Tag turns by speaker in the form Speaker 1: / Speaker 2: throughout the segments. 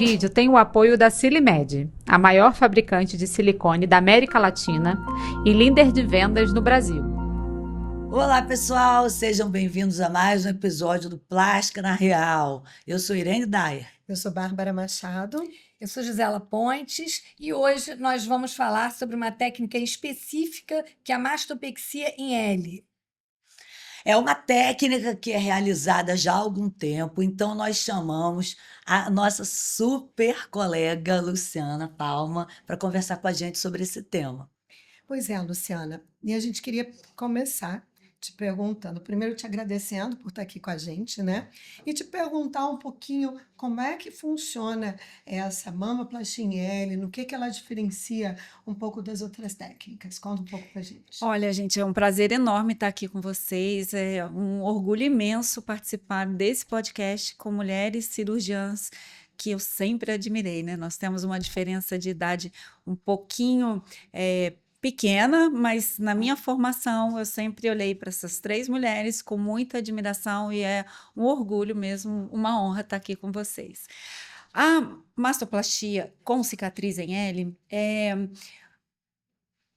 Speaker 1: vídeo tem o apoio da Silimed, a maior fabricante de silicone da América Latina e líder de vendas no Brasil.
Speaker 2: Olá, pessoal, sejam bem-vindos a mais um episódio do Plástica na Real. Eu sou Irene Dyer.
Speaker 3: Eu sou Bárbara Machado.
Speaker 4: Eu sou Gisela Pontes e hoje nós vamos falar sobre uma técnica específica que é a mastopexia em L.
Speaker 2: É uma técnica que é realizada já há algum tempo, então nós chamamos a nossa super colega Luciana Palma para conversar com a gente sobre esse tema.
Speaker 3: Pois é, Luciana. E a gente queria começar te perguntando, primeiro te agradecendo por estar aqui com a gente, né? E te perguntar um pouquinho como é que funciona essa mamoplastia em L, no que ela diferencia um pouco das outras técnicas. Conta um pouco pra gente.
Speaker 5: Olha, gente, é um prazer enorme estar aqui com vocês. É um orgulho imenso participar desse podcast com mulheres cirurgiãs que eu sempre admirei, né? Nós temos uma diferença de idade um pouquinho pequena, mas na minha formação eu sempre olhei para essas três mulheres com muita admiração e é um orgulho mesmo, uma honra estar aqui com vocês. A mastoplastia com cicatriz em L é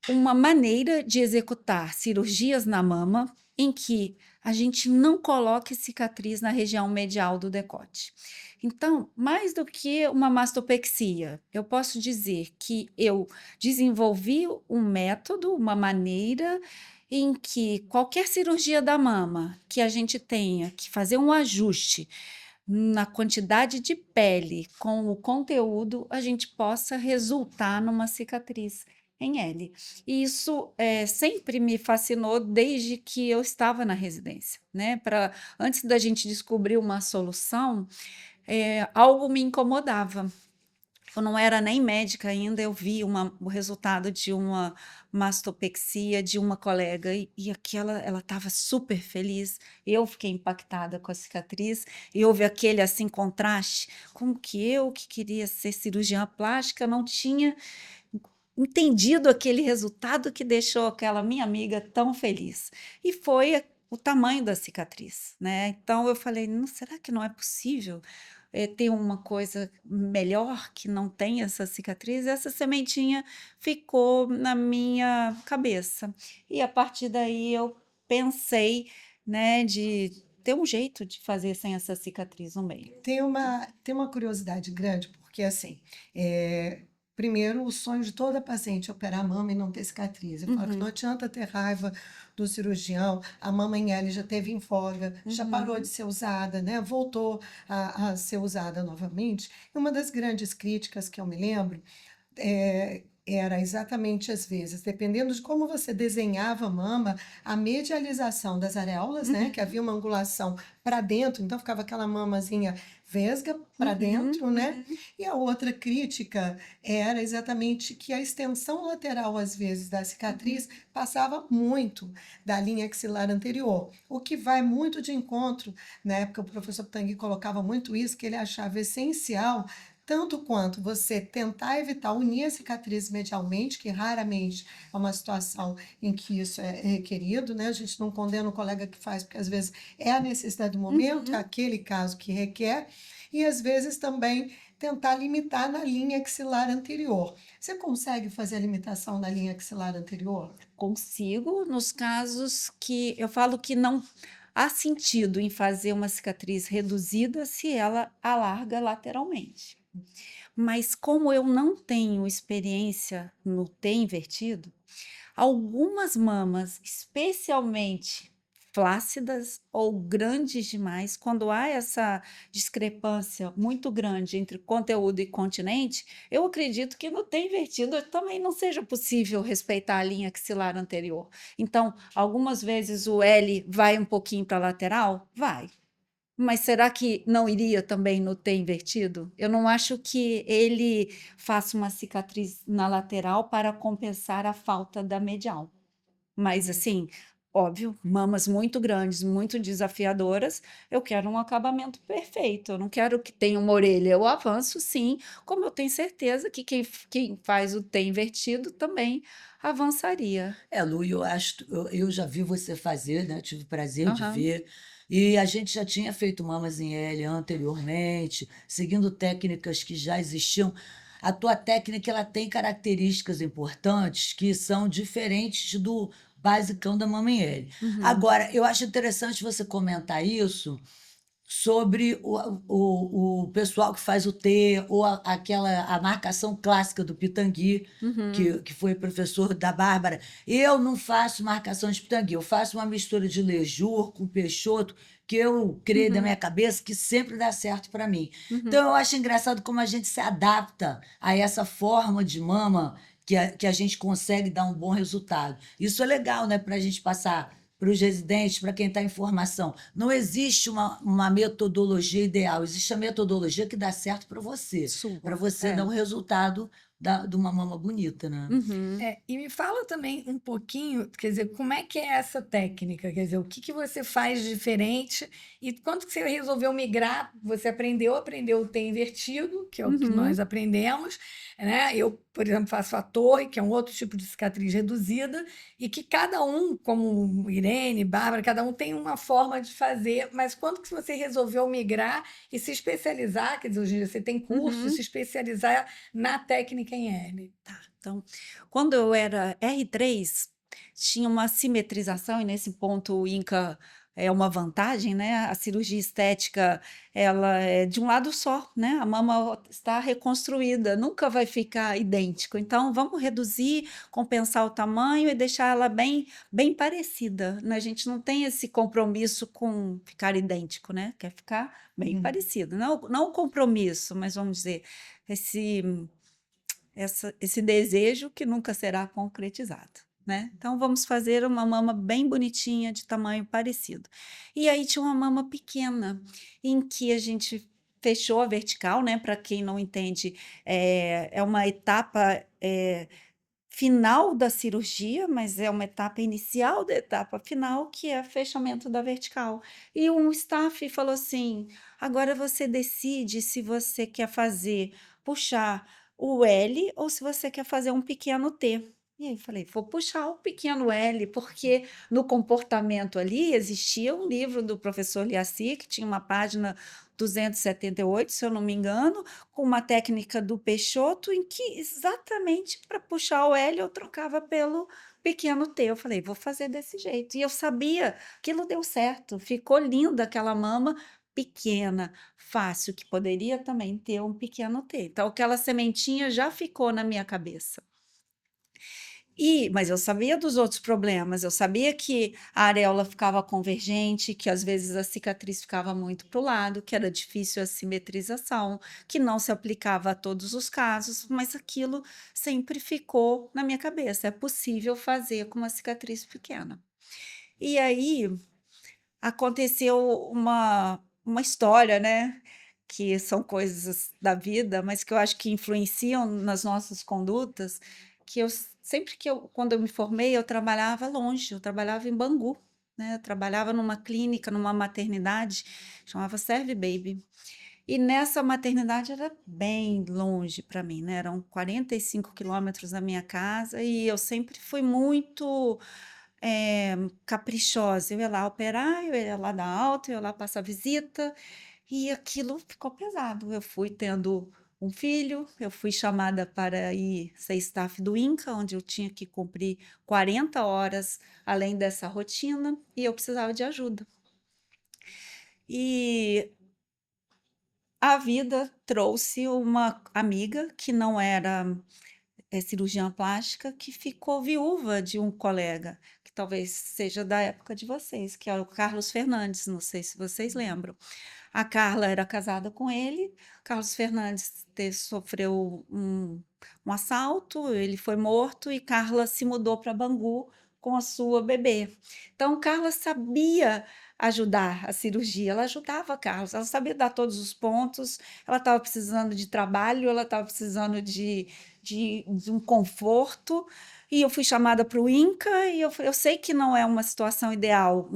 Speaker 5: uma maneira de executar cirurgias na mama em que a gente não coloque cicatriz na região medial do decote. Então, mais do que uma mastopexia, eu posso dizer que eu desenvolvi um método, uma maneira em que qualquer cirurgia da mama que a gente tenha que fazer um ajuste na quantidade de pele com o conteúdo, a gente possa resultar numa cicatriz em L. E isso sempre me fascinou desde que eu estava na residência, né? Antes da gente descobrir uma solução, algo me incomodava. Eu não era nem médica ainda, eu vi o resultado de uma mastopexia de uma colega e aquela, ela estava super feliz. Eu fiquei impactada com a cicatriz e houve aquele assim contraste, como que eu que queria ser cirurgiã plástica não tinha entendido aquele resultado que deixou aquela minha amiga tão feliz. E foi o tamanho da cicatriz, né? Então eu falei, será que não é possível ter uma coisa melhor que não tem essa cicatriz? Essa sementinha ficou na minha cabeça. E a partir daí eu pensei, né, de ter um jeito de fazer sem essa cicatriz no meio.
Speaker 3: Tem uma curiosidade grande, porque assim, primeiro, o sonho de toda paciente é operar a mama e não ter cicatriz. Eu falo que não adianta ter raiva do cirurgião, a mama em L já teve em folga, já parou de ser usada, né? Voltou a ser usada novamente. E uma das grandes críticas que eu me lembro era exatamente às vezes, dependendo de como você desenhava a mama, a medialização das areolas, né? Que havia uma angulação para dentro, então ficava aquela mamazinha vesga para dentro, né? E a outra crítica era exatamente que a extensão lateral, às vezes, da cicatriz passava muito da linha axilar anterior, o que vai muito de encontro, na época o professor Tanguy colocava muito isso, que ele achava essencial tanto quanto você tentar evitar unir a cicatriz medialmente, que raramente é uma situação em que isso é requerido, né? A gente não condena o colega que faz, porque às vezes é a necessidade do momento, é aquele caso que requer, e às vezes também tentar limitar na linha axilar anterior. Você consegue fazer a limitação na linha axilar anterior?
Speaker 5: Consigo, nos casos que eu falo que não há sentido em fazer uma cicatriz reduzida se ela alarga lateralmente. Mas como eu não tenho experiência no T invertido, algumas mamas, especialmente flácidas ou grandes demais, quando há essa discrepância muito grande entre conteúdo e continente, eu acredito que no T invertido também não seja possível respeitar a linha axilar anterior. Então, algumas vezes o L vai um pouquinho para a lateral? Vai. Mas será que não iria também no T invertido? Eu não acho que ele faça uma cicatriz na lateral para compensar a falta da medial. Mas, assim, óbvio, mamas muito grandes, muito desafiadoras, eu quero um acabamento perfeito. Eu não quero que tenha uma orelha. Eu avanço, sim, como eu tenho certeza que quem faz o T invertido também avançaria.
Speaker 2: Lu, eu já vi você fazer, né? Tive o prazer de ver. E a gente já tinha feito mamas em L anteriormente, seguindo técnicas que já existiam. A tua técnica ela tem características importantes que são diferentes do basicão da mama em L.
Speaker 5: Uhum.
Speaker 2: Agora, eu acho interessante você comentar isso sobre o pessoal que faz o T, ou a marcação clássica do Pitangui,
Speaker 5: Uhum.
Speaker 2: que foi professor da Bárbara. Eu não faço marcação de Pitangui, eu faço uma mistura de Lejur com Peixoto, que eu criei da
Speaker 5: Uhum.
Speaker 2: minha cabeça, que sempre dá certo para mim.
Speaker 5: Uhum.
Speaker 2: Então, eu acho engraçado como a gente se adapta a essa forma de mama que a gente consegue dar um bom resultado. Isso é legal, né, para a gente passar para os residentes, para quem está em formação. Não existe uma metodologia ideal, existe a metodologia que dá certo para
Speaker 5: Sua.
Speaker 2: você dar
Speaker 5: É.
Speaker 2: o resultado de uma mama bonita, né?
Speaker 5: Uhum.
Speaker 4: E me fala também um pouquinho, quer dizer, como é que é essa técnica? Quer dizer, o que que você faz diferente e quando que você resolveu migrar? Você aprendeu o T invertido, que é o que nós
Speaker 5: Uhum.
Speaker 4: aprendemos, né? Eu, por exemplo, faço a torre, que é um outro tipo de cicatriz reduzida, e que cada um, como Irene, Bárbara, cada um tem uma forma de fazer, mas quando que você resolveu migrar e se especializar? Quer dizer, hoje em dia você tem curso, se
Speaker 5: Uhum.
Speaker 4: especializar na técnica em L.
Speaker 5: Tá, então, quando eu era R3, tinha uma simetrização, e nesse ponto o Inca é uma vantagem, né? A cirurgia estética, ela é de um lado só, né? A mama está reconstruída, nunca vai ficar idêntico. Então, vamos reduzir, compensar o tamanho e deixar ela bem parecida, né? A gente não tem esse compromisso com ficar idêntico, né? Quer ficar bem
Speaker 2: Uhum.
Speaker 5: parecido. Não o compromisso, mas vamos dizer, esse esse desejo que nunca será concretizado, né? Então vamos fazer uma mama bem bonitinha, de tamanho parecido. E aí tinha uma mama pequena, em que a gente fechou a vertical, né? Para quem não entende, é uma etapa final da cirurgia, mas é uma etapa inicial da etapa final, que é o fechamento da vertical. E um staff falou assim: agora você decide se você quer fazer, puxar o L ou se você quer fazer um pequeno T. E aí eu falei, vou puxar o pequeno L, porque no comportamento ali existia um livro do professor Liassi, que tinha uma página 278, se eu não me engano, com uma técnica do Peixoto, em que exatamente para puxar o L eu trocava pelo pequeno T. Eu falei, vou fazer desse jeito. E eu sabia, aquilo deu certo, ficou linda aquela mama pequena, fácil, que poderia também ter um pequeno T. Então, aquela sementinha já ficou na minha cabeça. Mas eu sabia dos outros problemas, eu sabia que a areola ficava convergente, que às vezes a cicatriz ficava muito para o lado, que era difícil a simetrização, que não se aplicava a todos os casos, mas aquilo sempre ficou na minha cabeça. É possível fazer com uma cicatriz pequena. E aí aconteceu uma história, né? Que são coisas da vida, mas que eu acho que influenciam nas nossas condutas, que sempre quando eu me formei, eu trabalhava longe, eu trabalhava em Bangu, né? Eu trabalhava numa clínica, numa maternidade, chamava Serve Baby. E nessa maternidade era bem longe para mim, né? Eram 45 quilômetros da minha casa e eu sempre fui muito caprichosa. Eu ia lá operar, eu ia lá dar alta, eu ia lá passar visita, e aquilo ficou pesado. Eu fui tendo um filho, eu fui chamada para ir ser staff do INCA, onde eu tinha que cumprir 40 horas além dessa rotina, e eu precisava de ajuda. E a vida trouxe uma amiga que não era cirurgiã plástica, que ficou viúva de um colega, que talvez seja da época de vocês, que é o Carlos Fernandes, não sei se vocês lembram. A Carla era casada com ele, Carlos Fernandes sofreu um assalto, ele foi morto e Carla se mudou para Bangu com a sua bebê. Então, Carla sabia ajudar a cirurgia, ela ajudava Carlos, ela sabia dar todos os pontos, ela estava precisando de trabalho, ela estava precisando de um conforto, e eu fui chamada para o INCA, e eu sei que não é uma situação ideal,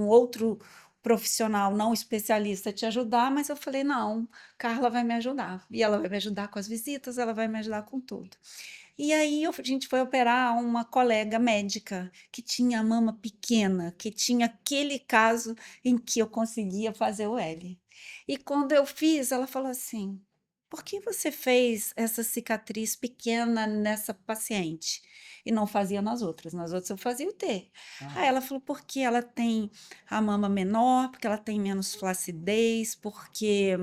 Speaker 5: profissional não especialista te ajudar, mas eu falei, não, Carla vai me ajudar. E ela vai me ajudar com as visitas, ela vai me ajudar com tudo. E aí a gente foi operar uma colega médica que tinha a mama pequena, que tinha aquele caso em que eu conseguia fazer o L. E quando eu fiz, ela falou assim: por que você fez essa cicatriz pequena nessa paciente? E não fazia nas outras. Nas outras eu fazia o T. Aí ela falou: porque ela tem a mama menor, porque ela tem menos flacidez, porque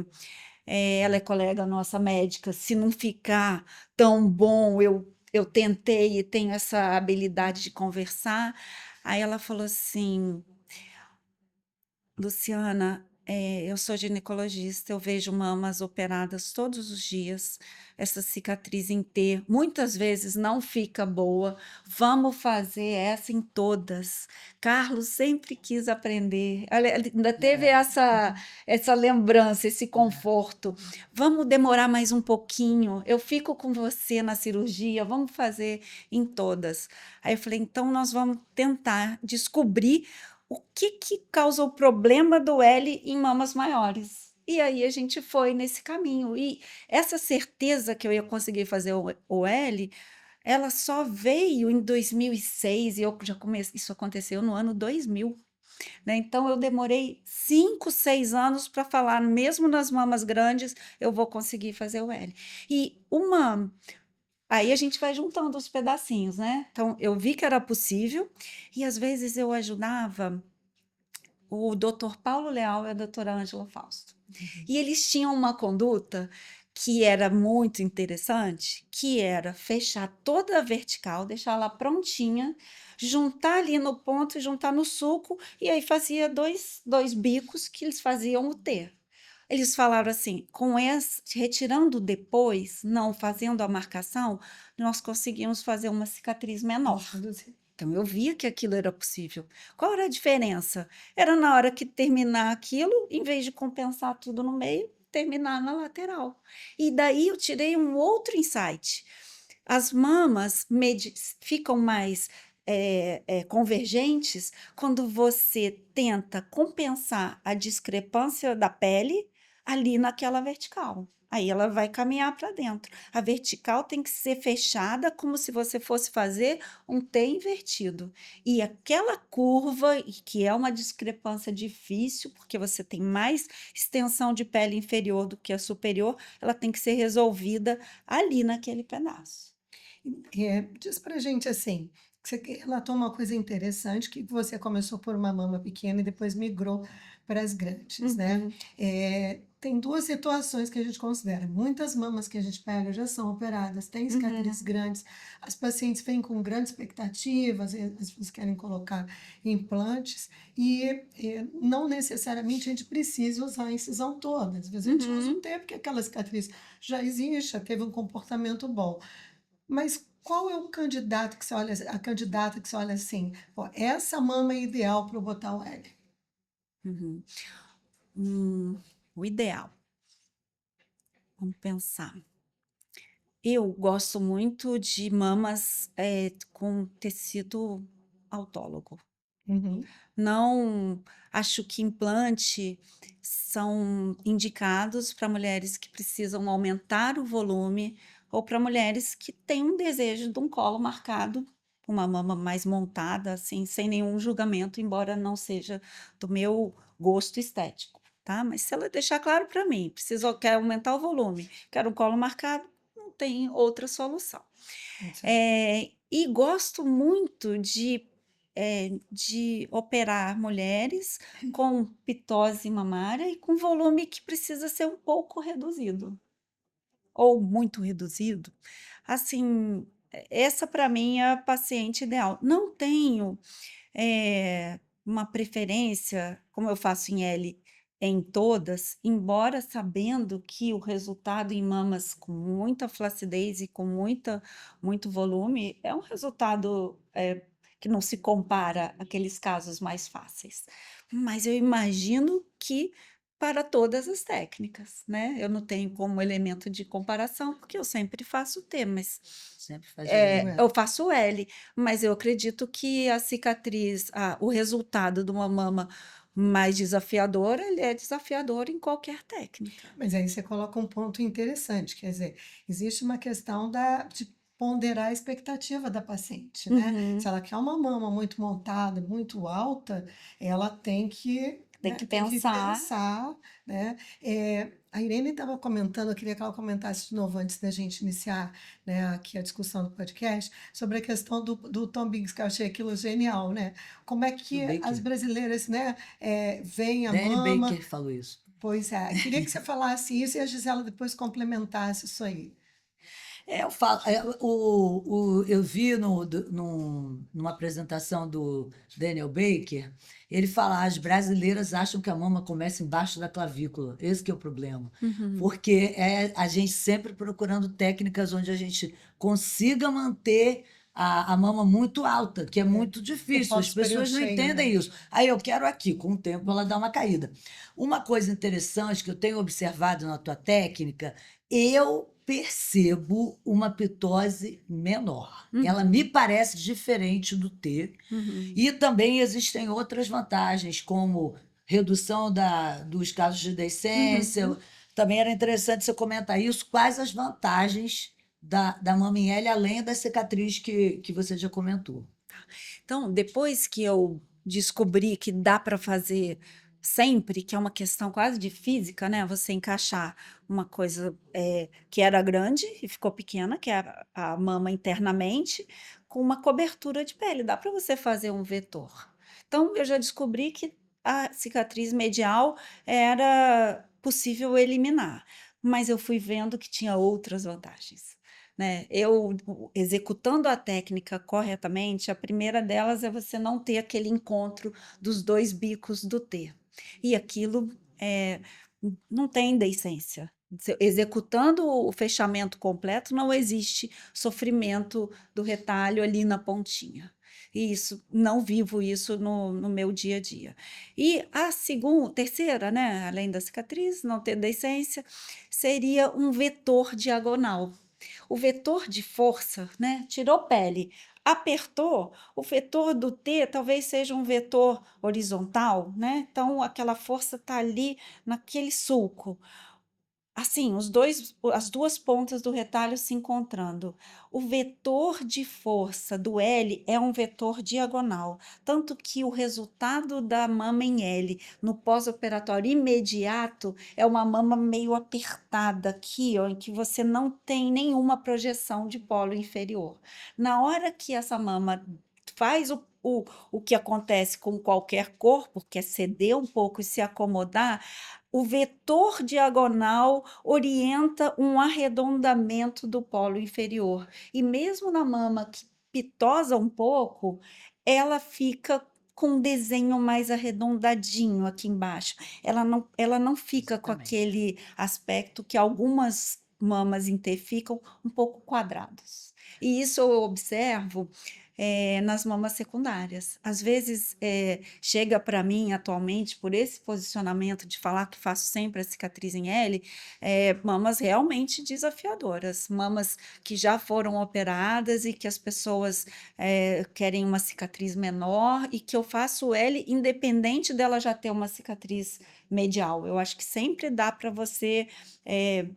Speaker 5: ela é colega nossa médica. Se não ficar tão bom, eu tentei e tenho essa habilidade de conversar. Aí ela falou assim: Luciana, eu sou ginecologista, eu vejo mamas operadas todos os dias, essa cicatriz em T, muitas vezes não fica boa, vamos fazer essa em todas. Carlos sempre quis aprender, ele ainda teve essa lembrança, esse conforto. Vamos demorar mais um pouquinho, eu fico com você na cirurgia, vamos fazer em todas. Aí eu falei, então nós vamos tentar descobrir o que causa o problema do L em mamas maiores. E aí a gente foi nesse caminho. E essa certeza que eu ia conseguir fazer o L, ela só veio em 2006 e eu já comecei, isso aconteceu no ano 2000. Né? Então eu demorei 5, 6 anos para falar, mesmo nas mamas grandes, eu vou conseguir fazer o L. Aí a gente vai juntando os pedacinhos, né? Então eu vi que era possível e às vezes eu ajudava o doutor Paulo Leal e a doutora Ângela Fausto. E eles tinham uma conduta que era muito interessante, que era fechar toda a vertical, deixar ela prontinha, juntar ali no ponto, juntar no sulco, e aí fazia dois bicos que eles faziam o T. Eles falaram assim, retirando depois, não fazendo a marcação, nós conseguimos fazer uma cicatriz menor. Então, eu via que aquilo era possível. Qual era a diferença? Era na hora que terminar aquilo, em vez de compensar tudo no meio, terminar na lateral. E daí eu tirei um outro insight. As mamas ficam mais convergentes quando você tenta compensar a discrepância da pele ali naquela vertical. Aí ela vai caminhar para dentro. A vertical tem que ser fechada como se você fosse fazer um T invertido. E aquela curva, que é uma discrepância difícil, porque você tem mais extensão de pele inferior do que a superior, ela tem que ser resolvida ali naquele pedaço.
Speaker 3: Diz pra gente assim, que você relatou uma coisa interessante, que você começou por uma mama pequena e depois migrou para as grandes, né? Tem duas situações que a gente considera. Muitas mamas que a gente pega já são operadas, têm cicatrizes grandes, as pacientes vêm com grandes expectativas, às vezes querem colocar implantes, e não necessariamente a gente precisa usar a incisão toda. Às vezes a gente usa o tempo que aquela cicatriz já existe, já teve um comportamento bom. Mas qual é o candidato que você olha, a candidata que você olha assim, pô, essa mama é ideal para eu botar o L?
Speaker 5: Uhum. O ideal. Vamos pensar. Eu gosto muito de mamas com tecido autólogo.
Speaker 3: Uhum.
Speaker 5: Não acho que implante são indicados para mulheres que precisam aumentar o volume ou para mulheres que têm um desejo de um colo marcado, uma mama mais montada, assim, sem nenhum julgamento, embora não seja do meu gosto estético, tá? Mas se ela deixar claro para mim, quer aumentar o volume, quer um colo marcado, não tem outra solução. E gosto muito de operar mulheres com pitose mamária e com volume que precisa ser um pouco reduzido, ou muito reduzido. Assim, essa para mim é a paciente ideal. Não tenho uma preferência, como eu faço em L, em todas, embora sabendo que o resultado em mamas com muita flacidez e com muito volume é um resultado que não se compara àqueles casos mais fáceis. Mas eu imagino que para todas as técnicas, né? Eu não tenho como elemento de comparação, porque eu sempre faço T, mas
Speaker 2: Sempre faz
Speaker 5: eu faço L, mas eu acredito que a cicatriz, o resultado de uma mama mais desafiador, ele é desafiador em qualquer técnica.
Speaker 3: Mas aí você coloca um ponto interessante, quer dizer, existe uma questão de ponderar a expectativa da paciente, né?
Speaker 5: Uhum.
Speaker 3: Se ela quer uma mama muito montada, muito alta, ela tem que,
Speaker 5: Tem
Speaker 3: né,
Speaker 5: que
Speaker 3: tem que
Speaker 5: pensar.
Speaker 3: pensar, né? A Irene estava comentando, eu queria que ela comentasse de novo antes da gente iniciar, né, aqui a discussão do podcast, sobre a questão do Tom Biggs, que eu achei aquilo genial, né? Como é
Speaker 2: Do
Speaker 3: que as
Speaker 2: Baker.
Speaker 3: brasileiras, né, veem a
Speaker 2: Danny
Speaker 3: mama.
Speaker 2: Baker falou isso.
Speaker 3: Pois é, queria que você falasse isso e a Gisela depois complementasse isso aí.
Speaker 2: Eu falo, eu vi numa apresentação do Daniel Baker, ele fala, as brasileiras acham que a mama começa embaixo da clavícula. Esse que é o problema.
Speaker 5: Uhum.
Speaker 2: Porque é a gente sempre procurando técnicas onde a gente consiga manter a mama muito alta, que é muito
Speaker 3: O
Speaker 2: difícil. As
Speaker 3: pós-superior
Speaker 2: pessoas não
Speaker 3: cheio,
Speaker 2: entendem
Speaker 3: né?
Speaker 2: isso. Aí eu quero aqui, com o tempo ela dá uma caída. Uma coisa interessante que eu tenho observado na tua técnica, eu percebo uma pitose menor. Ela me parece diferente do T.
Speaker 5: Uhum.
Speaker 2: E também existem outras vantagens, como redução dos casos de deiscência. Também era interessante você comentar isso. Quais as vantagens da mama em L, além da cicatriz que você já comentou?
Speaker 5: Então, depois que eu descobri que dá para fazer sempre, que é uma questão quase de física, né? Você encaixar uma coisa que era grande e ficou pequena, que é a mama internamente, com uma cobertura de pele. Dá para você fazer um vetor. Então, eu já descobri que a cicatriz medial era possível eliminar, mas eu fui vendo que tinha outras vantagens. Né? Eu executando a técnica corretamente, a primeira delas é você não ter aquele encontro dos dois bicos do T. E aquilo não tem deiscência. Executando o fechamento completo, não existe sofrimento do retalho ali na pontinha. E isso, não vivo isso no meu dia a dia. E a terceira, né, além da cicatriz, não ter deiscência, seria um vetor diagonal. O vetor de força, né? Tirou pele, apertou, o vetor do T talvez seja um vetor horizontal, né? Então aquela força está ali naquele sulco. Assim, as duas pontas do retalho se encontrando. O vetor de força do L é um vetor diagonal, tanto que o resultado da mama em L no pós-operatório imediato é uma mama meio apertada aqui, ó, em que você não tem nenhuma projeção de polo inferior. Na hora que essa mama faz o que acontece com qualquer corpo, que é ceder um pouco e se acomodar, o vetor diagonal orienta um arredondamento do polo inferior. E mesmo na mama que pitosa um pouco, ela fica com um desenho mais arredondadinho aqui embaixo. Ela não fica com
Speaker 2: Exatamente.
Speaker 5: aquele aspecto que algumas mamas em T ficam um pouco quadradas. E isso eu observo nas mamas secundárias. Às vezes chega para mim atualmente, por esse posicionamento de falar que faço sempre a cicatriz em L, mamas realmente desafiadoras, mamas que já foram operadas e que as pessoas querem uma cicatriz menor e que eu faço L independente dela já ter uma cicatriz medial. Eu acho que sempre dá para você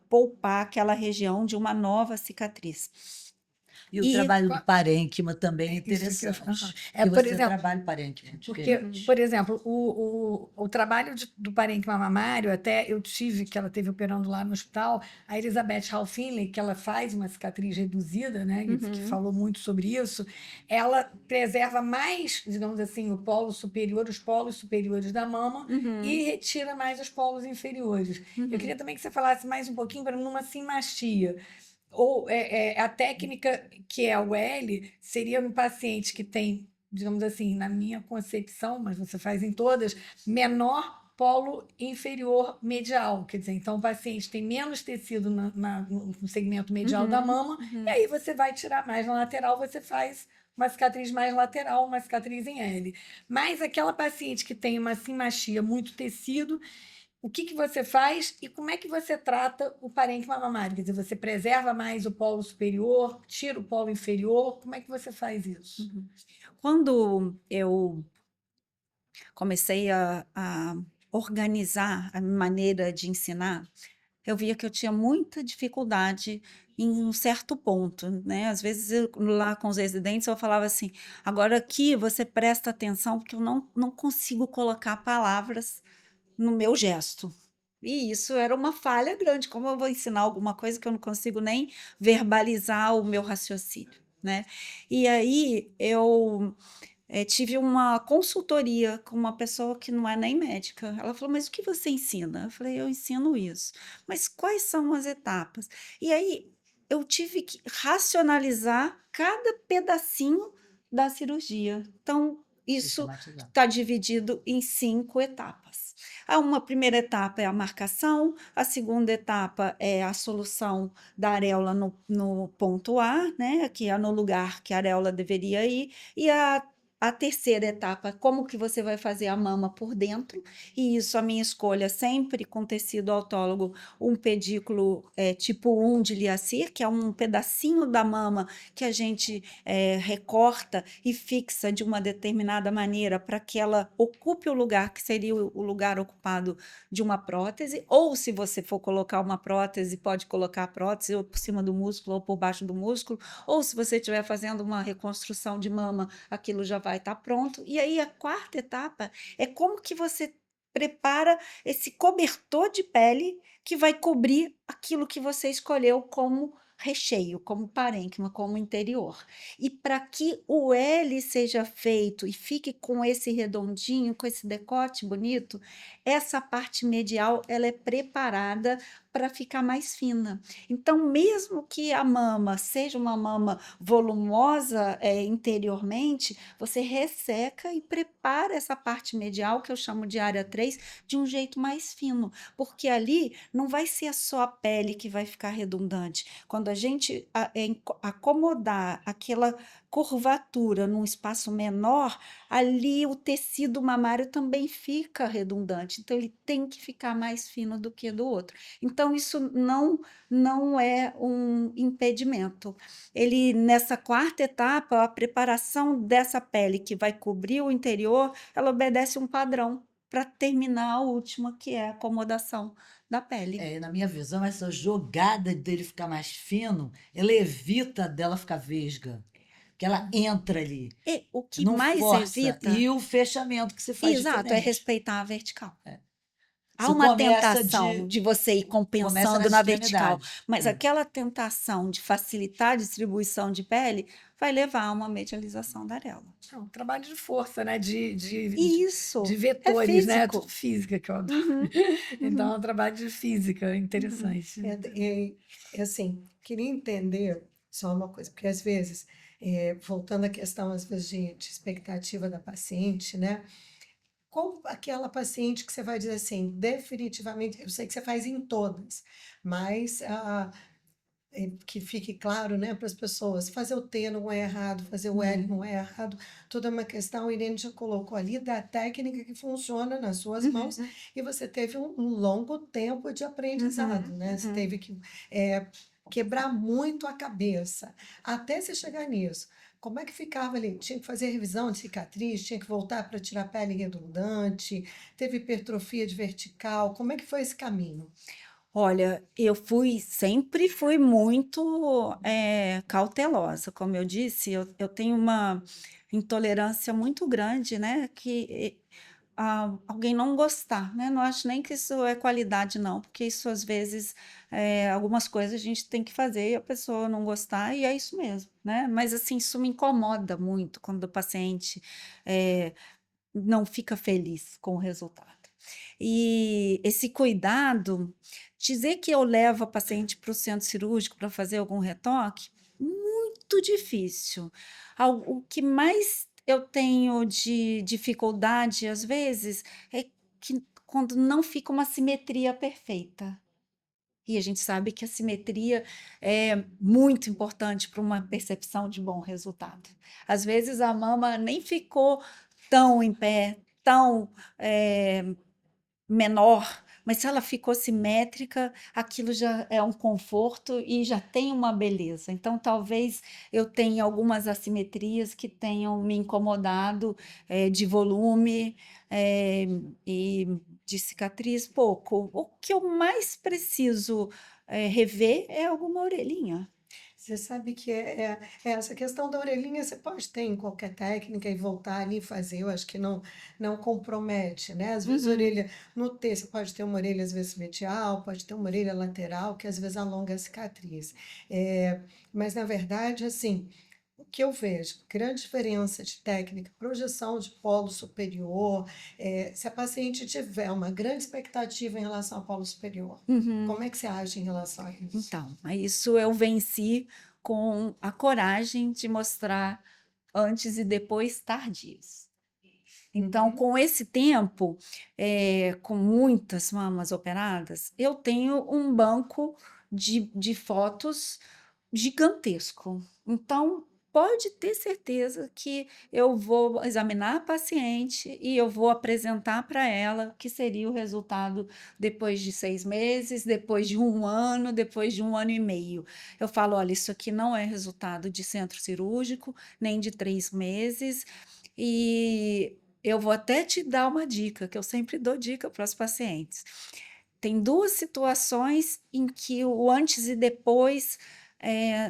Speaker 5: poupar aquela região de uma nova cicatriz.
Speaker 2: E o trabalho do parênquima também é
Speaker 4: Isso que eu-
Speaker 2: interessante.
Speaker 4: aham.
Speaker 2: Porque
Speaker 4: Por
Speaker 2: você
Speaker 4: exemplo,
Speaker 2: trabalha o parênquima
Speaker 4: porque,
Speaker 2: diferente.
Speaker 4: por exemplo, o trabalho do parênquima mamário, até eu tive, que ela teve operando lá no hospital, a Elizabeth Hall Finley, que ela faz uma cicatriz reduzida, né, que falou muito sobre isso, ela preserva mais, digamos assim, o polo superior, os polos superiores da mama e retira mais os polos inferiores. Eu queria também que você falasse mais um pouquinho para numa simastia. Ou a técnica que é o L seria no paciente que tem, digamos assim, na minha concepção, mas você faz em todas, menor polo inferior medial. Quer dizer, então o paciente tem menos tecido no segmento medial da mama, e aí você vai tirar mais na lateral, você faz uma cicatriz mais lateral, uma cicatriz em L. Mas aquela paciente que tem uma simastia, muito tecido, o que você faz e como é que você trata o parênquima mamário? Quer dizer, você preserva mais o polo superior, tira o polo inferior? Como é que você faz isso?
Speaker 5: Quando eu comecei a organizar a maneira de ensinar, eu via que eu tinha muita dificuldade em um certo ponto, né? Às vezes, lá com os residentes, eu falava assim: agora aqui você presta atenção, porque eu não consigo colocar palavras no meu gesto. E isso era uma falha grande. Como eu vou ensinar alguma coisa que eu não consigo nem verbalizar o meu raciocínio, né? E aí eu tive uma consultoria com uma pessoa que não é nem médica. Ela falou: mas o que você ensina? Eu falei: eu ensino isso. Mas quais são as etapas? E aí eu tive que racionalizar cada pedacinho da cirurgia. Então, isso
Speaker 2: Sistematizar.
Speaker 5: está dividido em 5 etapas. Uma primeira etapa é a marcação, a segunda etapa é a solução da areola no ponto A, né, que é no lugar que a areola deveria ir, e a terceira etapa, como que você vai fazer a mama por dentro, e isso a minha escolha sempre com tecido autólogo, um pedículo tipo 1 de Liacir, que é um pedacinho da mama que a gente recorta e fixa de uma determinada maneira para que ela ocupe o lugar que seria o lugar ocupado de uma prótese, ou se você for colocar uma prótese, pode colocar a prótese ou por cima do músculo ou por baixo do músculo, ou se você estiver fazendo uma reconstrução de mama, aquilo já vai estar pronto. E aí a quarta etapa é como que você prepara esse cobertor de pele que vai cobrir aquilo que você escolheu como recheio, como parênquima, como interior. E para que o L seja feito e fique com esse redondinho, com esse decote bonito, essa parte medial ela é preparada para ficar mais fina. Então, mesmo que a mama seja uma mama volumosa interiormente, você resseca e prepara essa parte medial, que eu chamo de área 3, de um jeito mais fino, porque ali não vai ser só a pele que vai ficar redundante. Quando a gente acomodar aquela curvatura num espaço menor, ali o tecido mamário também fica redundante, então ele tem que ficar mais fino do que do outro. Então, isso não é um impedimento. Ele, nessa quarta etapa, a preparação dessa pele que vai cobrir o interior, ela obedece um padrão para terminar a última, que é a acomodação da pele.
Speaker 2: Na minha visão, essa jogada dele ficar mais fino, ela evita dela ficar vesga. Que ela entra ali,
Speaker 5: E o que
Speaker 2: não
Speaker 5: mais
Speaker 2: força.
Speaker 5: evita,
Speaker 2: E o fechamento que se faz
Speaker 5: exato, é
Speaker 2: diferente.
Speaker 5: respeitar a vertical. Há
Speaker 2: Isso
Speaker 5: uma
Speaker 2: começa
Speaker 5: tentação de você ir
Speaker 2: começa
Speaker 5: compensando
Speaker 2: nas
Speaker 5: na vertical,
Speaker 2: extremidades.
Speaker 5: mas aquela tentação de facilitar a distribuição de pele vai levar a uma medialização da areola.
Speaker 4: É um trabalho de força, né?
Speaker 5: Isso,
Speaker 4: De
Speaker 5: é
Speaker 4: vetores, né?
Speaker 5: físico.
Speaker 4: Tudo física que eu adoro.
Speaker 5: Uhum,
Speaker 4: Então,
Speaker 5: uhum.
Speaker 4: é um trabalho de física
Speaker 5: Uhum.
Speaker 4: interessante.
Speaker 3: Assim, queria entender só uma coisa, porque às vezes, voltando à questão, às vezes, de expectativa da paciente, né? Qual aquela paciente que você vai dizer assim, definitivamente, eu sei que você faz em todas, mas que fique claro, né, para as pessoas, fazer o T não é errado, fazer o L não é errado, toda uma questão, a Irene já colocou ali da técnica que funciona nas suas mãos,
Speaker 5: Uhum,
Speaker 3: e você teve um longo tempo de aprendizado,
Speaker 5: uhum,
Speaker 3: né? Você
Speaker 5: uhum.
Speaker 3: teve que quebrar muito a cabeça até você chegar nisso. Como é que ficava ali? Tinha que fazer revisão de cicatriz, tinha que voltar para tirar pele redundante, teve hipertrofia de vertical, como é que foi esse caminho?
Speaker 5: Olha, eu sempre fui muito cautelosa, como eu disse, eu tenho uma intolerância muito grande, né, que alguém não gostar, né, não acho nem que isso é qualidade não, porque isso às vezes, algumas coisas a gente tem que fazer e a pessoa não gostar e é isso mesmo, né, mas assim, isso me incomoda muito quando o paciente eh, não fica feliz com o resultado. E esse cuidado, dizer que eu levo a paciente para o centro cirúrgico para fazer algum retoque, muito difícil. O que mais eu tenho de dificuldade, às vezes, é que quando não fica uma simetria perfeita. E a gente sabe que a simetria é muito importante para uma percepção de bom resultado. Às vezes a mama nem ficou tão em pé, tão menor, mas se ela ficou simétrica, aquilo já é um conforto e já tem uma beleza. Então, talvez eu tenha algumas assimetrias que tenham me incomodado, de volume, eh, e de cicatriz, pouco. O que eu mais preciso, rever é alguma orelhinha.
Speaker 3: Você sabe que essa questão da orelhinha você pode ter em qualquer técnica e voltar ali e fazer, eu acho que não compromete, né? Às vezes a
Speaker 5: Uhum.
Speaker 3: orelha, no T, você pode ter uma orelha às vezes medial, pode ter uma orelha lateral, que às vezes alonga a cicatriz. Mas na verdade, assim, o que eu vejo, grande diferença de técnica, projeção de polo superior, se a paciente tiver uma grande expectativa em relação ao polo superior,
Speaker 5: Uhum.
Speaker 3: como é que você age em relação a isso?
Speaker 5: Então, isso eu venci com a coragem de mostrar antes e depois tardios. Então,
Speaker 3: Uhum.
Speaker 5: com esse tempo, com muitas mamas operadas, eu tenho um banco de fotos gigantesco. Então, pode ter certeza que eu vou examinar a paciente e eu vou apresentar para ela o que seria o resultado depois de 6 meses, depois de 1 ano, depois de 1 ano e meio. Eu falo: olha, isso aqui não é resultado de centro cirúrgico, nem de 3 meses, e eu vou até te dar uma dica, que eu sempre dou dica para os pacientes. Tem duas situações em que o antes e depois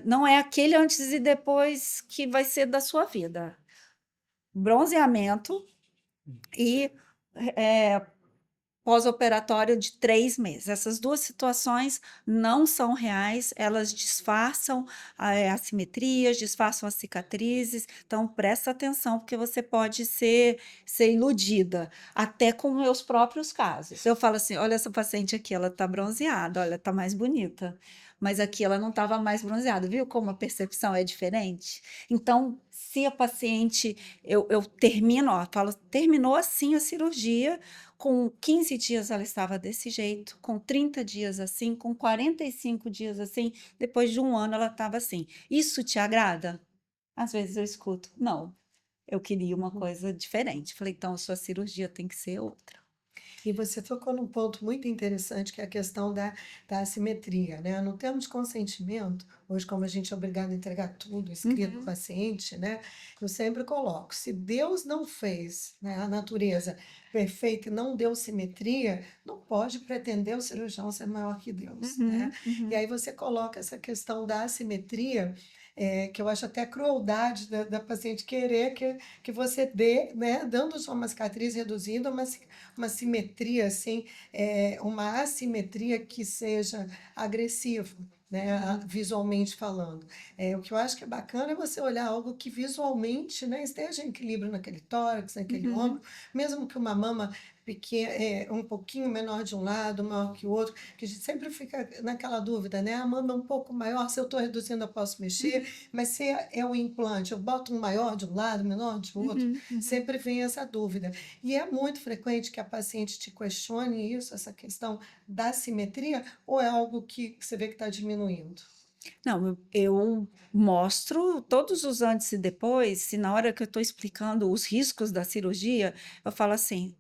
Speaker 5: não é aquele antes e depois que vai ser da sua vida. Bronzeamento e eh, pós-operatório de 3 meses. Essas duas situações não são reais, elas disfarçam assimetrias, disfarçam as cicatrizes. Então, presta atenção, porque você pode ser iludida, até com meus próprios casos. Eu falo assim: olha, essa paciente aqui, ela está bronzeada, olha, está mais bonita. Mas aqui ela não estava mais bronzeada, viu como a percepção é diferente? Então, se a paciente, eu termino, ó, falo, terminou assim a cirurgia, com 15 dias ela estava desse jeito, com 30 dias assim, com 45 dias assim, depois de 1 ano ela estava assim. Isso te agrada? Às vezes eu escuto, não, eu queria uma coisa diferente. Falei, então a sua cirurgia tem que ser outra.
Speaker 3: E você tocou num ponto muito interessante, que é a questão da assimetria, né? No termo de consentimento, hoje, como a gente é obrigado a entregar tudo escrito para o
Speaker 5: Uhum,
Speaker 3: paciente, né? Eu sempre coloco: se Deus não fez, né, a natureza perfeita e não deu simetria, não pode pretender o cirurgião ser maior que Deus, né?
Speaker 5: uhum,
Speaker 3: E
Speaker 5: uhum,
Speaker 3: aí você coloca essa questão da assimetria. Que eu acho até crueldade da paciente querer que você dê, né, dando só uma cicatriz reduzida, uma simetria, assim, uma assimetria que seja agressiva, né,
Speaker 5: uhum,
Speaker 3: visualmente falando. O que eu acho que é bacana é você olhar algo que visualmente, né, esteja em equilíbrio naquele tórax, naquele
Speaker 5: uhum.
Speaker 3: ombro, mesmo que uma mama pequena, um pouquinho menor de um lado, maior que o outro, que a gente sempre fica naquela dúvida, né? A mama é um pouco maior, se eu estou reduzindo, eu posso mexer, mas se é o implante, eu boto um maior de um lado, menor de outro,
Speaker 5: Uhum, uhum.
Speaker 3: sempre vem essa dúvida. E é muito frequente que a paciente te questione isso, essa questão da simetria, ou é algo que você vê que está diminuindo?
Speaker 5: Não, eu mostro todos os antes e depois, se na hora que eu estou explicando os riscos da cirurgia, eu falo assim: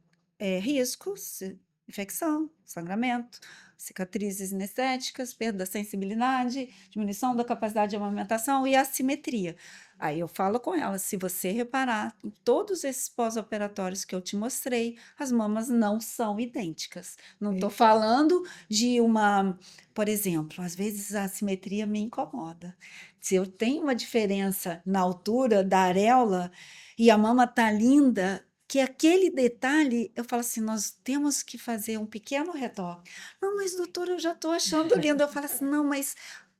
Speaker 5: riscos, infecção, sangramento, cicatrizes inestéticas, perda da sensibilidade, diminuição da capacidade de amamentação e assimetria. Aí eu falo com ela: se você reparar em todos esses pós-operatórios que eu te mostrei, as mamas não são idênticas. Não estou
Speaker 3: Perfeito.
Speaker 5: falando de uma, por exemplo, às vezes a assimetria me incomoda. Se eu tenho uma diferença na altura da areola e a mama tá linda, que aquele detalhe, eu falo assim, nós temos que fazer um pequeno retoque. Não, mas doutora, eu já estou achando lindo. Eu falo assim, não, mas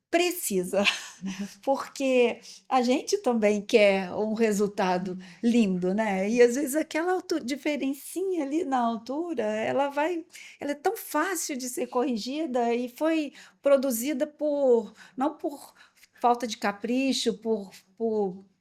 Speaker 5: precisa, porque a gente também quer um resultado lindo, né? E às vezes aquela diferencinha ali na altura, ela é tão fácil de ser corrigida e foi produzida não por falta de capricho, por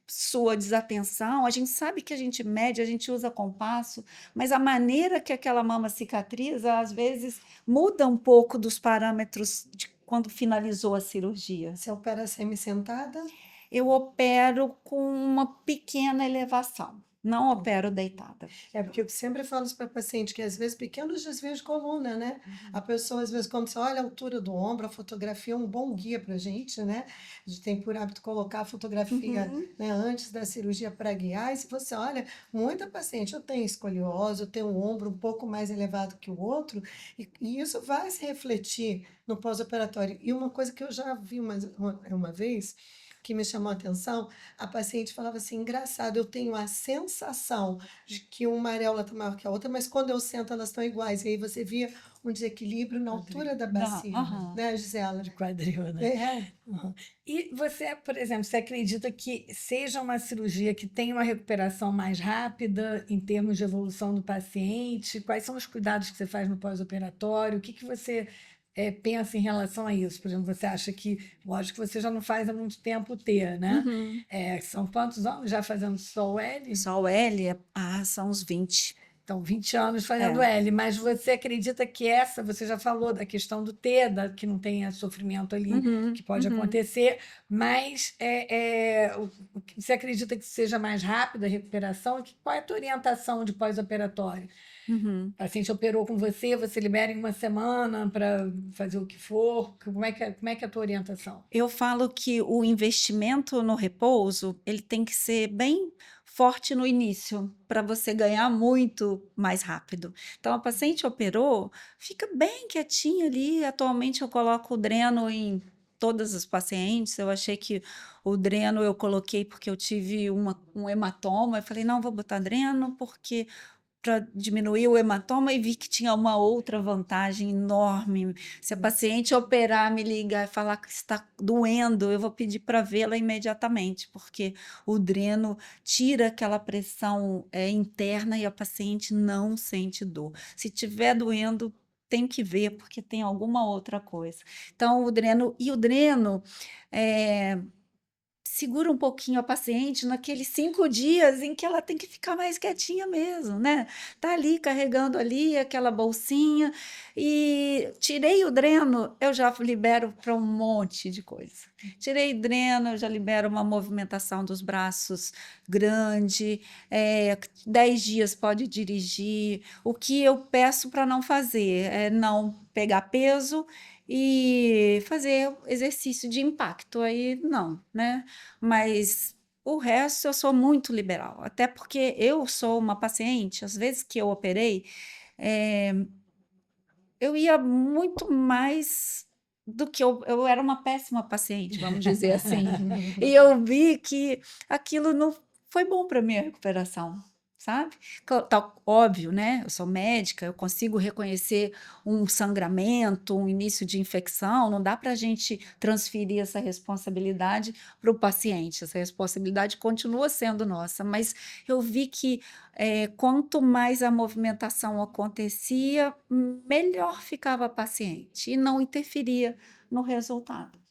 Speaker 5: sua desatenção. A gente sabe que a gente mede, a gente usa compasso, mas a maneira que aquela mama cicatriza, às vezes, muda um pouco dos parâmetros de quando finalizou a cirurgia.
Speaker 3: Você opera semi-sentada?
Speaker 5: Eu opero com uma pequena elevação. Não opero deitada.
Speaker 3: É porque eu sempre falo isso para paciente, que às vezes pequenos desvios de coluna, né? A pessoa, às vezes, quando você olha a altura do ombro, a fotografia é um bom guia para a gente, né? A gente tem por hábito colocar a fotografia,
Speaker 5: Uhum.
Speaker 3: né, antes da cirurgia para guiar. E se você olha, muita paciente, eu tenho escoliose, eu tenho um ombro um pouco mais elevado que o outro, e isso vai se refletir no pós-operatório. E uma coisa que eu já vi uma vez, que me chamou a atenção, a paciente falava assim, engraçado, eu tenho a sensação de que uma areola está maior que a outra, mas quando eu sento elas estão iguais. E aí você via um desequilíbrio na altura da bacia,
Speaker 5: Aham.
Speaker 3: né, Gisela?
Speaker 4: De quadril, né?
Speaker 3: É,
Speaker 4: Uhum. E você, por exemplo, você acredita que seja uma cirurgia que tenha uma recuperação mais rápida em termos de evolução do paciente? Quais são os cuidados que você faz no pós-operatório? O que que você pensa em relação a isso? Por exemplo, você acha que, lógico que você já não faz há muito tempo ter, né?
Speaker 5: Uhum.
Speaker 4: São quantos anos já fazendo só o L?
Speaker 5: Só o L, são uns 20.
Speaker 4: Então, 20 anos fazendo
Speaker 5: É.
Speaker 4: L, mas você acredita que você já falou da questão do T, que não tenha sofrimento ali,
Speaker 5: Uhum,
Speaker 4: que pode
Speaker 5: uhum.
Speaker 4: acontecer, mas você acredita que seja mais rápida a recuperação? Qual é a tua orientação de pós-operatório?
Speaker 5: Uhum.
Speaker 4: O paciente operou com você libera em uma semana para fazer o que for? Como é que é a tua orientação?
Speaker 5: Eu falo que o investimento no repouso, ele tem que ser bem forte no início, para você ganhar muito mais rápido. Então, a paciente operou, fica bem quietinha ali. Atualmente, eu coloco o dreno em todas as pacientes. Eu achei que o dreno eu coloquei porque eu tive um hematoma. Eu falei, não, vou botar dreno porque para diminuir o hematoma, e vi que tinha uma outra vantagem enorme. Se a paciente operar, me ligar e falar que está doendo, eu vou pedir para vê-la imediatamente, porque o dreno tira aquela pressão interna e a paciente não sente dor. Se tiver doendo, tem que ver, porque tem alguma outra coisa. Então, o dreno segura um pouquinho a paciente naqueles 5 dias em que ela tem que ficar mais quietinha mesmo, né? Tá ali carregando ali aquela bolsinha, e tirei o dreno, eu já libero para um monte de coisa. Tirei o dreno, eu já libero uma movimentação dos braços grande, 10 dias pode dirigir. O que eu peço para não fazer é não pegar peso e fazer exercício de impacto, aí não, né? Mas o resto eu sou muito liberal, até porque eu sou uma paciente, às vezes que eu operei, eh, eu ia muito mais do que eu era uma péssima paciente, vamos dizer assim. E eu vi que aquilo não foi bom para minha recuperação, sabe? Tá óbvio, né? Eu sou médica, eu consigo reconhecer um sangramento, um início de infecção. Não dá para a gente transferir essa responsabilidade para o paciente. Essa responsabilidade continua sendo nossa, mas eu vi que quanto mais a movimentação acontecia, melhor ficava a paciente e não interferia no resultado.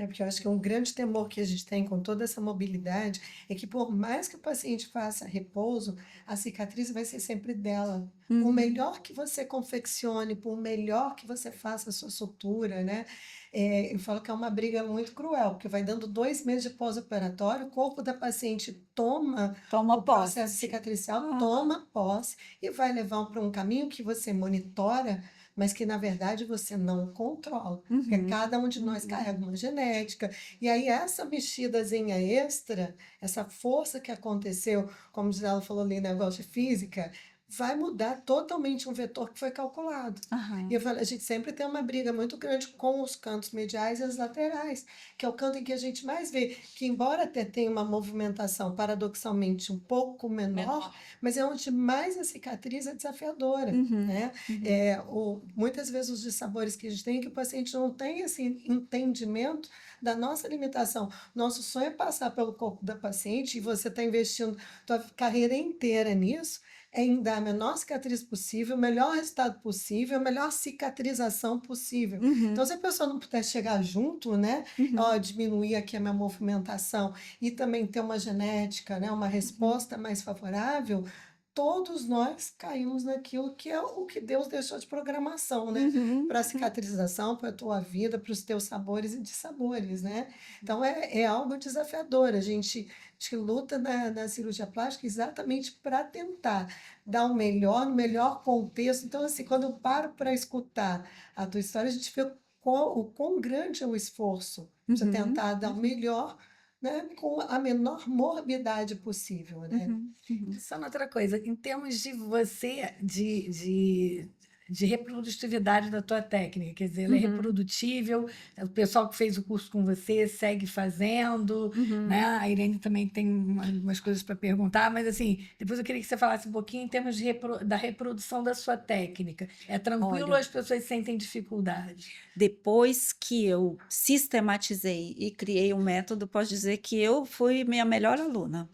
Speaker 3: porque eu acho que um grande temor que a gente tem com toda essa mobilidade é que, por mais que o paciente faça repouso, a cicatriz vai ser sempre dela. Por
Speaker 5: Uhum.
Speaker 3: melhor que você confeccione, por melhor que você faça a sua sutura, né? Eu falo que é uma briga muito cruel, porque vai dando 2 meses de pós-operatório, o corpo da paciente toma
Speaker 5: Toma
Speaker 3: o
Speaker 5: posse.
Speaker 3: processo cicatricial,
Speaker 5: Ah.
Speaker 3: toma posse e vai levar para um caminho que você monitora, mas que na verdade você não controla. Porque
Speaker 5: Uhum.
Speaker 3: cada um de nós carrega uma genética. E aí, essa mexidazinha extra, essa força que aconteceu, como ela falou ali, negócio de física, vai mudar totalmente um vetor que foi calculado.
Speaker 5: Aham.
Speaker 3: E eu falo, a gente sempre tem uma briga muito grande com os cantos mediais e as laterais, que é o canto em que a gente mais vê, que embora até tenha uma movimentação paradoxalmente um pouco menor, mas é onde mais a cicatriz é desafiadora,
Speaker 5: Uhum.
Speaker 3: né?
Speaker 5: Uhum.
Speaker 3: Muitas vezes os dissabores que a gente tem é que o paciente não tem esse entendimento da nossa limitação. Nosso sonho é passar pelo corpo da paciente, e você está investindo tua carreira inteira nisso, em dar a menor cicatriz possível, o melhor resultado possível, a melhor cicatrização possível.
Speaker 5: Uhum.
Speaker 3: Então, se a pessoa não puder chegar junto, né,
Speaker 5: Uhum.
Speaker 3: diminuir aqui a minha movimentação e também ter uma genética, né, uma resposta mais favorável, todos nós caímos naquilo que é o que Deus deixou de programação, né?
Speaker 5: Uhum.
Speaker 3: Para a cicatrização, para a tua vida, para os teus sabores e dissabores, né? Então é algo desafiador. A gente luta na cirurgia plástica exatamente para tentar dar o melhor, no melhor contexto. Então, assim, quando eu paro para escutar a tua história, a gente vê o quão grande é o esforço para você
Speaker 5: Uhum.
Speaker 3: tentar dar o melhor, né? Com a menor morbidade possível, né?
Speaker 5: Uhum.
Speaker 4: Só uma outra coisa, em termos de você, de reprodutividade da tua técnica, quer dizer, ela é
Speaker 5: Uhum.
Speaker 4: reprodutível, o pessoal que fez o curso com você segue fazendo,
Speaker 5: Uhum.
Speaker 4: né? A Irene também tem umas coisas para perguntar, mas assim, depois eu queria que você falasse um pouquinho em termos da reprodução da sua técnica. É tranquilo ou
Speaker 5: Olha,
Speaker 4: as pessoas sentem dificuldade?
Speaker 5: depois que eu sistematizei e criei um método, posso dizer que eu fui minha melhor aluna,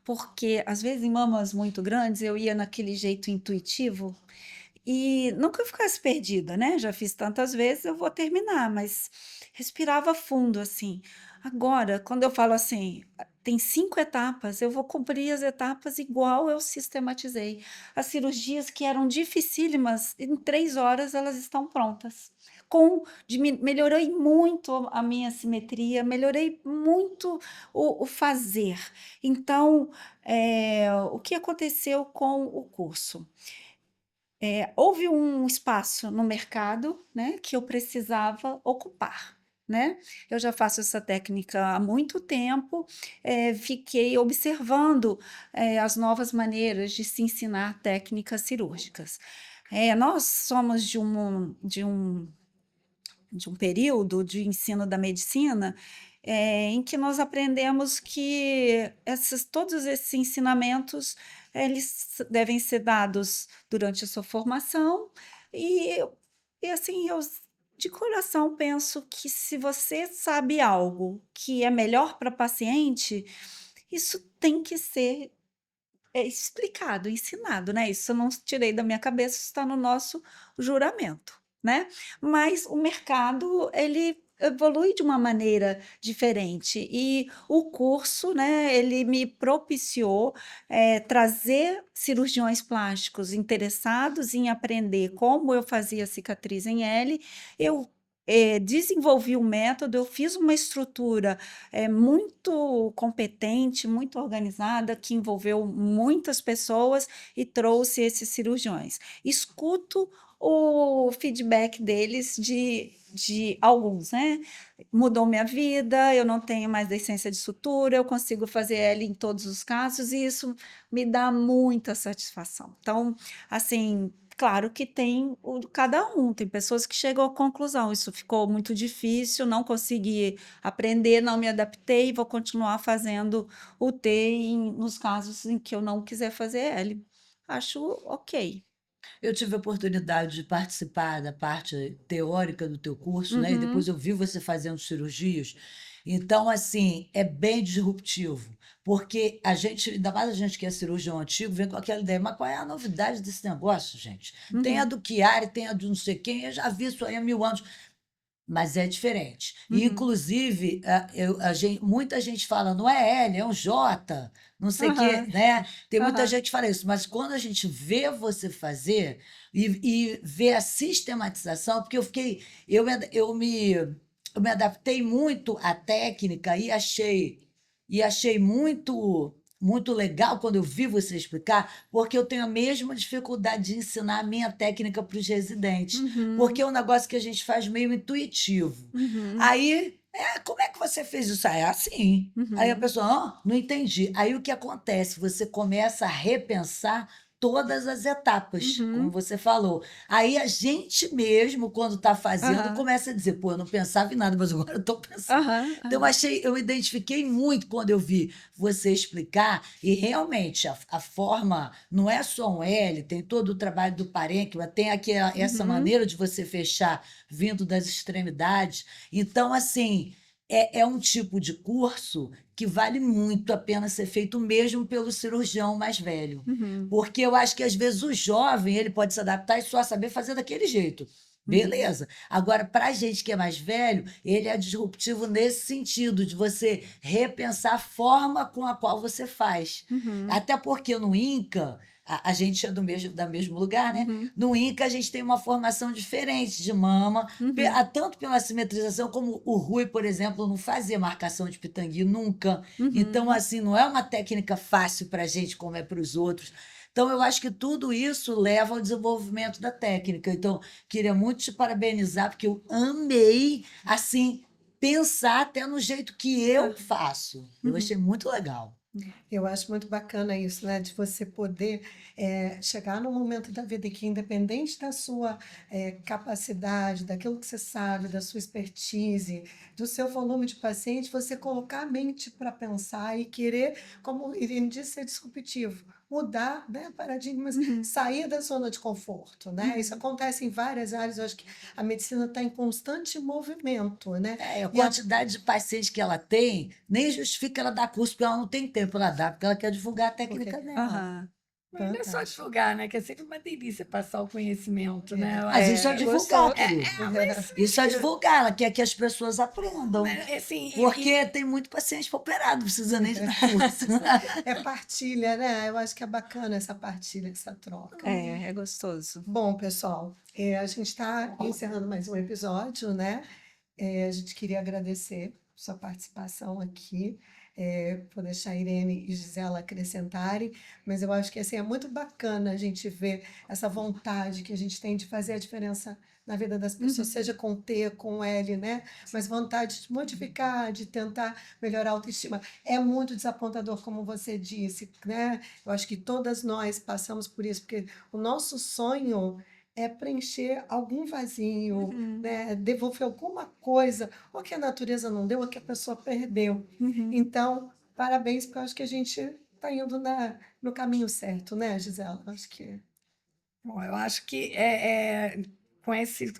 Speaker 5: porque às vezes em mamas muito grandes eu ia naquele jeito intuitivo e não que eu ficasse perdida, né? Já fiz tantas vezes, eu vou terminar, mas respirava fundo assim. Agora, quando eu falo assim, tem 5 etapas, eu vou cumprir as etapas igual eu sistematizei. As cirurgias que eram dificílimas, em 3 horas elas estão prontas. Melhorei muito a minha simetria, melhorei muito o fazer. Então, o que aconteceu com o curso? Houve um espaço no mercado, né, que eu precisava ocupar, né? Eu já faço essa técnica há muito tempo, fiquei observando, as novas maneiras de se ensinar técnicas cirúrgicas. Nós somos de um período de ensino da medicina, em que nós aprendemos que todos esses ensinamentos, eles devem ser dados durante a sua formação e, assim, eu de coração penso que se você sabe algo que é melhor para paciente, isso tem que ser explicado, ensinado, né? Isso eu não tirei da minha cabeça, isso está no nosso juramento, né? Mas o mercado, ele evolui de uma maneira diferente e o curso, né, ele me propiciou trazer cirurgiões plásticos interessados em aprender como eu fazia cicatriz em L. Eu desenvolvi um método, eu fiz uma estrutura muito competente, muito organizada, que envolveu muitas pessoas e trouxe esses cirurgiões. Escuto o feedback deles de alguns, né? Mudou minha vida, eu não tenho mais decência de sutura, eu consigo fazer ela em todos os casos, e isso me dá muita satisfação. Então, assim, claro que tem cada um, tem pessoas que chegam à conclusão, isso ficou muito difícil, não consegui aprender, não me adaptei, vou continuar fazendo o T nos casos em que eu não quiser fazer L. Acho ok.
Speaker 2: Eu tive a oportunidade de participar da parte teórica do teu curso, né? E depois
Speaker 5: Uhum.
Speaker 2: eu vi você fazendo cirurgias. Então, assim, é bem disruptivo, porque a gente, ainda mais a gente que é cirurgião antigo, vem com aquela ideia, mas qual é a novidade desse negócio, gente? Tem a
Speaker 5: Uhum.
Speaker 2: do Chiari, tem a do não sei quem, eu já vi isso aí há 1000 anos. Mas é diferente. E,
Speaker 5: Uhum.
Speaker 2: inclusive, muita gente fala, não é L, é um J, não sei o quê,
Speaker 5: Aham.
Speaker 2: né? Tem muita
Speaker 5: Aham.
Speaker 2: gente que fala isso, mas quando a gente vê você fazer e vê a sistematização, porque eu me adaptei muito à técnica e achei muito legal quando eu vi você explicar, porque eu tenho a mesma dificuldade de ensinar a minha técnica para os residentes, porque
Speaker 5: Uhum.
Speaker 2: é um negócio que a gente faz meio intuitivo.
Speaker 5: Uhum.
Speaker 2: Aí, como é que você fez isso? Ah, é assim. Aí a
Speaker 5: Uhum.
Speaker 2: pessoa, não entendi. Aí o que acontece? Você começa a repensar todas as etapas, como
Speaker 5: Uhum.
Speaker 2: você falou. Aí a gente mesmo, quando está fazendo,
Speaker 5: Aham.
Speaker 2: começa a dizer, pô, eu não pensava em nada, mas agora eu estou pensando.
Speaker 5: Aham.
Speaker 2: Então,
Speaker 5: Aham.
Speaker 2: eu me identifiquei muito quando eu vi você explicar, e realmente a forma não é só um L, tem todo o trabalho do parênquima, tem aqui essa
Speaker 5: Uhum.
Speaker 2: maneira de você fechar vindo das extremidades. Então, assim, é um tipo de curso que vale muito a pena ser feito mesmo pelo cirurgião mais velho.
Speaker 5: Uhum.
Speaker 2: Porque eu acho que às vezes o jovem ele pode se adaptar e só saber fazer daquele jeito.
Speaker 5: Uhum.
Speaker 2: Beleza. Agora, para a gente que é mais velho, ele é disruptivo nesse sentido, de você repensar a forma com a qual você faz.
Speaker 5: Uhum.
Speaker 2: Até porque no INCA, a gente é da mesmo lugar, né?
Speaker 5: Uhum.
Speaker 2: No INCA, a gente tem uma formação diferente de mama,
Speaker 5: Uhum.
Speaker 2: tanto pela simetrização, como o Rui, por exemplo, não fazia marcação de pitangui nunca.
Speaker 5: Uhum.
Speaker 2: Então, assim, não é uma técnica fácil para a gente, como é para os outros. Então, eu acho que tudo isso leva ao desenvolvimento da técnica. Então, queria muito te parabenizar, porque eu amei, assim, pensar até no jeito que eu faço. Eu
Speaker 5: Uhum.
Speaker 2: achei muito legal.
Speaker 3: Eu acho muito bacana isso, né? De você poder chegar num momento da vida em que, independente da sua capacidade, daquilo que você sabe, da sua expertise, do seu volume de paciente, você colocar a mente para pensar e querer, como Irene disse, ser disruptivo. Mudar, né, paradigmas,
Speaker 5: Uhum.
Speaker 3: sair da zona de conforto, né? Isso acontece em várias áreas. Eu acho que a medicina está em constante movimento, né?
Speaker 2: A
Speaker 3: E a
Speaker 2: quantidade de pacientes que ela tem nem justifica ela dar curso, porque ela não tem tempo, ela dá, porque ela quer divulgar a técnica
Speaker 3: Porque
Speaker 2: dela.
Speaker 5: Aham.
Speaker 4: Mas não é só
Speaker 3: fantástico.
Speaker 4: divulgar, né? Que é sempre uma delícia passar o conhecimento, né? Eu
Speaker 2: Mas
Speaker 4: acho
Speaker 2: isso é
Speaker 4: que
Speaker 2: divulgar,
Speaker 3: gostoso.
Speaker 2: Tru. Isso é divulgar, ela quer que as pessoas aprendam.
Speaker 4: assim,
Speaker 2: Porque tem muito paciente para operar, não precisa nem de dar curso.
Speaker 3: É partilha, né? Eu acho que é bacana essa partilha, essa troca.
Speaker 5: É gostoso.
Speaker 3: Bom, pessoal, a gente está encerrando mais um episódio, né? A gente queria agradecer sua participação aqui, vou deixar a Irene e Gisela acrescentarem, mas eu acho que assim, é muito bacana a gente ver essa vontade que a gente tem de fazer a diferença na vida das pessoas, seja com T, com L, né? Mas vontade de modificar, de tentar melhorar a autoestima. É muito desapontador, como você disse, né? Eu acho que todas nós passamos por isso, porque o nosso sonho é preencher algum vazio,
Speaker 5: Uhum.
Speaker 3: né? Devolver alguma coisa, ou que a natureza não deu, ou que a pessoa perdeu.
Speaker 5: Uhum.
Speaker 3: Então, parabéns, porque eu acho que a gente está indo no caminho certo, né, Gisela? Eu acho que.
Speaker 4: bom, eu acho que com esse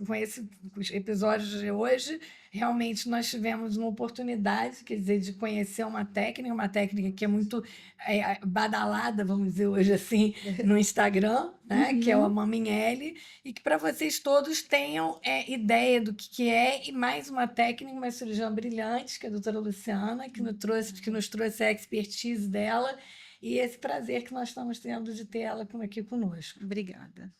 Speaker 4: episódio de hoje, realmente nós tivemos uma oportunidade, quer dizer, de conhecer uma técnica que é muito badalada, vamos dizer hoje assim, no Instagram, né? Que é o
Speaker 5: Uhum.
Speaker 4: Maminelli, e que para vocês todos tenham ideia do que é, e mais uma técnica, uma cirurgiã brilhante, que é a doutora Luciana, que nos trouxe a expertise dela. E esse prazer que nós estamos tendo de ter ela aqui conosco.
Speaker 5: Obrigada.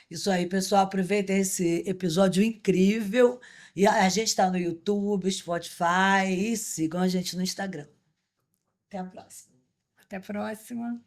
Speaker 2: Isso aí, pessoal. Aproveitem esse episódio incrível. E a gente está no YouTube, Spotify e sigam a gente no Instagram. Até a próxima.
Speaker 4: Até a próxima.